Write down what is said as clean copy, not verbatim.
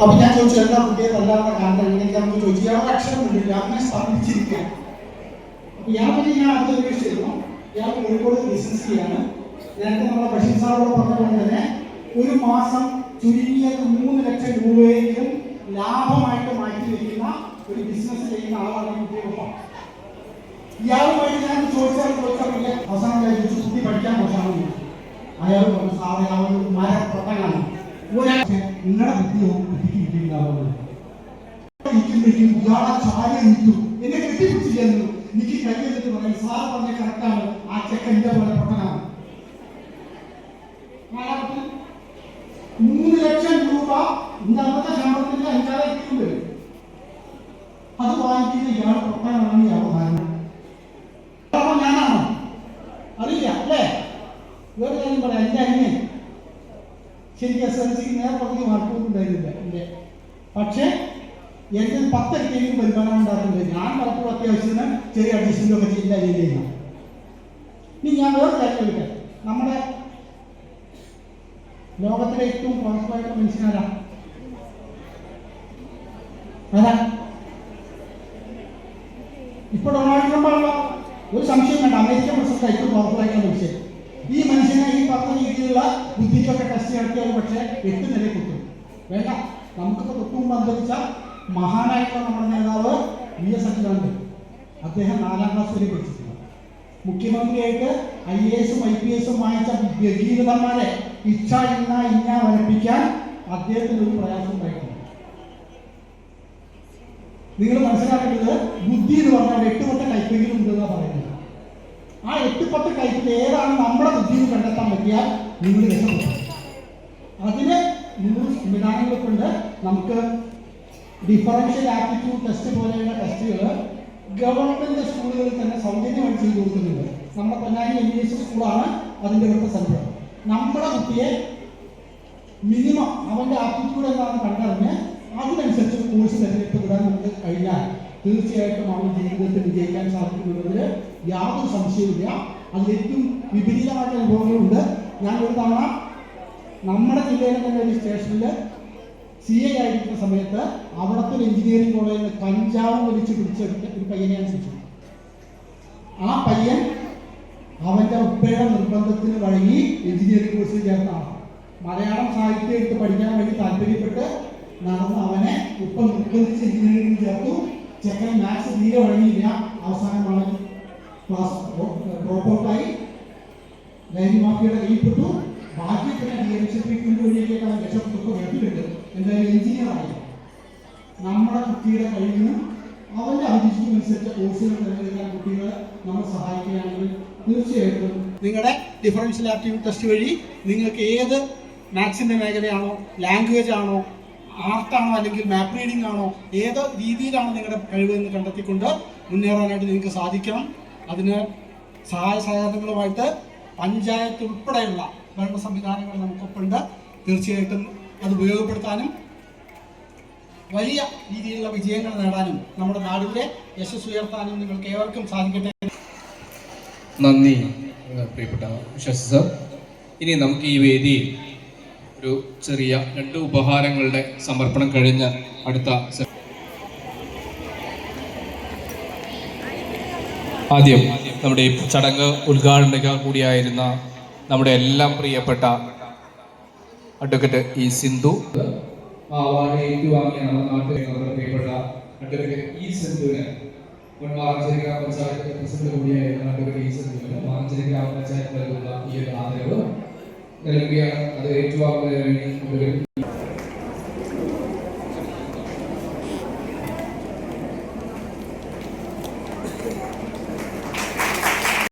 അപ്പൊ ഞാൻ ചോദിച്ചു എന്താ കുട്ടിയെ തല്ലാത്ത കാരണം എങ്ങനെയൊക്കെയാണെന്ന് ചോദിച്ചു. ഇയാളുടെ അക്ഷരം ഉണ്ടില്ല, അങ്ങനെ സ്ഥാപിച്ചിരിക്കുക. അപ്പൊ ഇയാളെ പറ്റി ഞാൻ അടുത്ത അന്വേഷിച്ചിരുന്നു. ഇയാൾ കോഴിക്കോട് ബിസിനസ് ചെയ്യാണ്. നേരത്തെ നമ്മളെ ബഷീർ സാറോട് പറഞ്ഞതുകൊണ്ട് തന്നെ ഒരു മാസം ചുരുങ്ങിയത് 3 ലക്ഷം രൂപയെങ്കിലും ലാഭമായിട്ട് മാറ്റി വയ്ക്കുന്ന ഒരു ബിസിനസ് ചെയ്യുന്ന ആളാണ് കുട്ടിയോടൊപ്പം. ഇയാളുമായിട്ട് ഞാൻ ചോദിച്ചാൽ അവസാനം ചോദിച്ചു കുട്ടി പഠിക്കാൻ മോശമാണെന്ന്. അയാൾ പറഞ്ഞു സാറേ അവൻ മരപ്പൊട്ടനാണ്, നിങ്ങളുടെ ബുദ്ധിയോ കുട്ടിക്ക് കിട്ടിയിട്ടുണ്ടാവുന്നത്. ഇയാളെ ചായ നിൽക്കും എന്നെ കെട്ടിപ്പിടിച്ചില്ലെന്നു എനിക്ക് കഴിയുന്നിട്ട് പറയും സാർ പറഞ്ഞ കറക്റ്റാണ്, ആ ചെക്കൻ എന്റെ പോലെ പൊട്ടനാണ്. 3 ലക്ഷം രൂപ ഇന്നത്തെ ശമ്പളത്തിന്റെ 5,000 വരും. അത് വാങ്ങിക്കുന്ന ഇയാൾ പൊട്ടനാണ് ഇയാൾ ധാരണ. ഞാനാണോ അറിയില്ല അല്ലേ? വേറെ കാര്യം പറയാം, എന്റെ അനിയൻ ശരിക്കും SLC നേരത്തെ മാർക്കൊന്നും ഉണ്ടായിരുന്നില്ല എന്റെ. പക്ഷേ എനിക്ക് 10 അടിക്കെങ്കിലും വരുമാനം ഉണ്ടാക്കുന്നുണ്ട്. ഞാൻ പലപ്പോഴും അത്യാവശ്യത്തിന് ചെറിയ അഡ്ജസ്റ്റ്മെന്റ് ചെയ്യില്ല ചെയ്യുന്ന. ഇനി ഞാൻ വേറെ കാര്യം ചോദിക്കാം, നമ്മുടെ ലോകത്തിലെ ഏറ്റവും പവർഫുൾ ആയിട്ടുള്ള മനുഷ്യനാരാ? ആരാ? ഇപ്പൊ ഡൊണാൾഡ് ട്രംപ് ആണല്ലോ, ഒരു സംശയം വേണ്ട. അമേരിക്കൻ പ്രസിഡന്റ് ഏറ്റവും പവർഫുൾ ആയിട്ടുള്ള മനുഷ്യൻ. ഈ മനുഷ്യനെ ഈ പറഞ്ഞ രീതിയിലുള്ള ബുദ്ധിക്കൊക്കെ ടെസ്റ്റ് നടത്തിയാൽ പക്ഷേ 8 നിലയിൽ കിട്ടും. വേണ്ട, നമുക്കിപ്പോൾ തൊട്ടുമുമ്പ് അന്തരിച്ച മഹാനായിട്ടുള്ള നമ്മുടെ നേതാവ് VS അച്യുതാനന്ദൻ, അദ്ദേഹം 4ാം ക്ലാസ് വരെ പഠിച്ചിട്ടുണ്ട്. മുഖ്യമന്ത്രിയായിട്ട് IAS-ഉം IPS-ഉം വാങ്ങിച്ച ഭഗീരഥന്മാരെ ഇച്ഛ ഇന്ന വരപ്പിക്കാൻ അദ്ദേഹത്തിന് ഒരു പ്രയാസം ഉണ്ടായിട്ടുണ്ട്. നിങ്ങൾ മനസ്സിലാക്കേണ്ടത് ബുദ്ധി എന്ന് പറഞ്ഞാൽ 8-10 കൈപ്പെങ്കിലും ഉണ്ടെന്നാണ് പറയുന്നത്. ആ 8-10 കൈപ്പിൽ ഏതാണ് നമ്മുടെ ബുദ്ധിയിൽ കണ്ടെത്താൻ പറ്റിയാൽ നിങ്ങൾ രക്ഷപ്പെടും. അതിന് 100 സംവിധാനങ്ങൾ കൊണ്ട് നമുക്ക് ഡിഫറൻഷ്യൽ ആപ്റ്റിറ്റ്യൂഡ് ടെസ്റ്റ് പോലെയുള്ള ടെസ്റ്റുകൾ ഗവൺമെന്റ് സ്കൂളുകളിൽ തന്നെ സൗജന്യമായി ചെയ്തു കൊടുക്കുന്നുണ്ട്. നമ്മുടെ പൊന്നാനി MBS സ്കൂളാണ് അതിൻ്റെ ഇവിടുത്തെ സെന്റർ. നമ്മുടെ കുട്ടിയെ മിനിമം അവന്റെ ആപ്റ്റിറ്റ്യൂഡ് എന്താണെന്ന് കണ്ടറിഞ്ഞ് അതിനനുസരിച്ച് കോഴ്സ് തിരഞ്ഞെടുത്ത് വിടാൻ നമുക്ക് കഴിഞ്ഞാൽ തീർച്ചയായിട്ടും അവൻ ജീവിതത്തിൽ വിജയിക്കാൻ സാധിക്കുന്നതിൽ യാതൊരു സംശയവുമില്ല. അതിൽ ഏറ്റവും വിപരീതമായിട്ട് അനുഭവങ്ങളുണ്ട്. ഞാൻ ഒരു തവണ നമ്മുടെ ജില്ലയിലെ തന്നെ ഒരു സ്റ്റേഷനിൽ CA ആയിരിക്കുന്ന സമയത്ത് അവിടുത്തെ ഒരു എഞ്ചിനീയറിംഗ് കോളേജിൽ കഞ്ചാവ് വലിച്ചു പിടിച്ചെടുത്ത് ഒരു പയ്യനെ ഞാൻ പിടിച്ചു. ആ പയ്യൻ അവന്റെ ഉപ്പയുടെ നിർബന്ധത്തിന് വഴങ്ങി എഞ്ചിനീയറിംഗ് കോഴ്സിൽ ചേർന്നതാണ്. മലയാളം സാഹിത്യം എടുത്ത് പഠിക്കാൻ വേണ്ടി താല്പര്യപ്പെട്ട് നടന്ന് അവനെ ഉപ്പ നിർബന്ധിച്ച് എഞ്ചിനീയറിംഗ് ചേർത്തു. ചെക്കൻ മാത്സ് തീരെ വഴങ്ങിയില്ല. അവസാനമാണ് ക്ലാസ് ഡ്രോപ്പ് ഔട്ടായി ലൈംഗിക മാഫിയയുടെ കയ്യിൽപ്പെട്ടു. ബാക്കി പിന്നെ DMC ട്രീറ്റ്മെന്റ് വഴിയൊക്കെ അവൻ രക്ഷപ്പെട്ടു കേട്ടിട്ടുണ്ട്. എന്തായാലും എഞ്ചിനീയറായി. നമ്മുടെ കുട്ടിയുടെ കഴിവിനും അവന്റെ അഭിരുചിക്കുമനുസരിച്ച കോഴ്സുകൾ തിരഞ്ഞെടുക്കാൻ കുട്ടികളെ നമ്മൾ സഹായിക്കുകയാണെങ്കിൽ തീർച്ചയായിട്ടും നിങ്ങളുടെ ഡിഫറൻഷ്യൽ ആപ്റ്റിറ്റ്യൂഡ് ടെസ്റ്റ് വഴി നിങ്ങൾക്ക് ഏത് മാത്സിന്റെ മേഖലയാണോ, ലാംഗ്വേജ് ആണോ, ആർട്ടാണോ, അല്ലെങ്കിൽ മാപ്പ് റീഡിംഗ് ആണോ, ഏത് രീതിയിലാണ് നിങ്ങളുടെ കഴിവെന്ന് കണ്ടെത്തിക്കൊണ്ട് മുന്നേറാനായിട്ട് നിങ്ങൾക്ക് സാധിക്കണം. അതിന് സഹായ സഹകരണങ്ങളുമായിട്ട് പഞ്ചായത്ത് ഉൾപ്പെടെയുള്ള ഭരണ സംവിധാനങ്ങൾ നമുക്കൊപ്പമുണ്ട്. തീർച്ചയായിട്ടും അത് ഉപയോഗപ്പെടുത്താനും വലിയ രീതിയിലുള്ള വിജയങ്ങൾ നേടാനും നമ്മുടെ നാടിൻ്റെ യശസ് ഉയർത്താനും നിങ്ങൾക്ക് ഏവർക്കും സാധിക്കട്ടെ. നന്ദി പ്രിയപ്പെട്ട ശശി സർ. ഇനി നമുക്ക് ഈ വേദിയിൽ ഒരു ചെറിയ 2 ഉപഹാരങ്ങളുടെ സമർപ്പണം കഴിഞ്ഞ് അടുത്ത ആദ്യം നമ്മുടെ ഈ ചടങ്ങ് ഉദ്ഘാടക കൂടിയായിരുന്ന നമ്മുടെ എല്ലാം പ്രിയപ്പെട്ട അഡ്വക്കേറ്റ് E. സിന്ധു അവാർഡ് ഏറ്റുവാങ്ങിയ നമ്മുടെ നാട്ടിലെ നമ്മുടെ പ്രിയപ്പെട്ട അഡ്വക്കേറ്റ് E. സിന്ധുവിന് മുൻ മാറഞ്ചേരി ഗ്രാമപഞ്ചായത്ത് പ്രസിഡന്റ് കൂടിയായിരുന്ന അഡ്വക്കേറ്റ് E. സിന്ധുവിന് മാറഞ്ചേരി ഗ്രാമപഞ്ചായത്ത് നൽകുന്ന ഈ ഒരു ആദരവ് നൽകുകയാണ്. അത് ഏറ്റുവാങ്ങുന്നതിന് വേണ്ടി